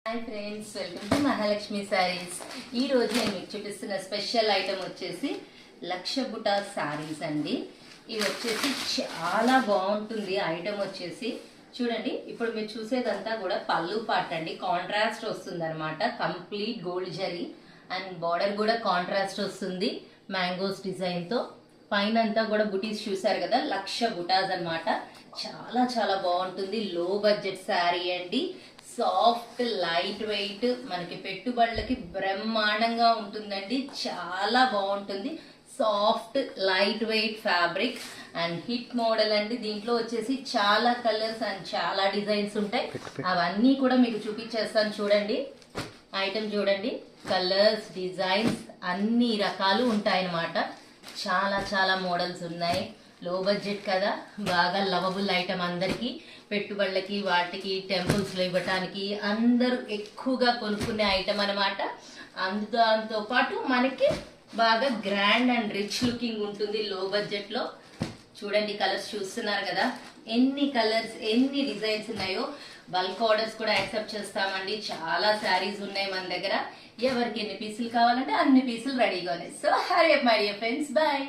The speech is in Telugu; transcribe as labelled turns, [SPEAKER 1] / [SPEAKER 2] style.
[SPEAKER 1] Hi friends, welcome to Mahalakshmi saris. ఈ రోజు నేను మీకు చూపిస్తున్న స్పెషల్ ఐటమ్ వచ్చేసి లక్ష బుటా సారీస్ అండి. ఇది వచ్చేసి చాలా బాగుంటుంది. ఐటమ్ వచ్చేసి చూడండి, ఇప్పుడు మీరు చూసేదంతా కూడా పళ్ళు పాట అండి. కాంట్రాస్ట్ వస్తుంది అనమాట. Complete gold zari and border కూడా కాంట్రాస్ట్ వస్తుంది మ్యాంగోస్ డిజైన్ తో. పైన అంతా కూడా బుటీస్ చూసారు కదా, లక్ష బుటాస్ అనమాట. చాలా చాలా బాగుంటుంది. లో బడ్జెట్ శారీ అండి. సాఫ్ట్ లైట్ వెయిట్, మనకి పెట్టుబడులకి బ్రహ్మాండంగా ఉంటుందండి. చాలా బాగుంటుంది. Soft light weight fabric and hit model అండి. దీంట్లో వచ్చేసి చాలా కలర్స్ అండ్ చాలా డిజైన్స్ ఉంటాయి. అవన్నీ కూడా మీకు చూపించేస్తాను. చూడండి ఐటమ్, చూడండి కలర్స్, డిజైన్స్ అన్ని రకాలు ఉంటాయన్నమాట. చాలా చాలా మోడల్స్ ఉన్నాయి. లో బడ్జెట్ కదా, బాగా లవబుల్ ఐటమ్. అందరికి పెట్టుబడులకి వాటికి టెంపుల్స్లో ఇవ్వటానికి అందరూ ఎక్కువగా కొనుక్కునే ఐటమ్ అనమాట. దాంతో పాటు మనకి బాగా గ్రాండ్ అండ్ రిచ్ లుకింగ్ ఉంటుంది లో బడ్జెట్లో. చూడండి కలర్స్ చూస్తున్నారు కదా, ఎన్ని కలర్స్ ఎన్ని డిజైన్స్ ఉన్నాయో. బల్క్ ఆర్డర్స్ కూడా యాక్సెప్ట్ చేస్తామండి. చాలా శారీస్ ఉన్నాయి మన దగ్గర. ఎవరికి ఎన్ని పీసులు కావాలంటే అన్ని పీసులు రెడీగా ఉన్నాయి. So hurry up my dear friends, bye.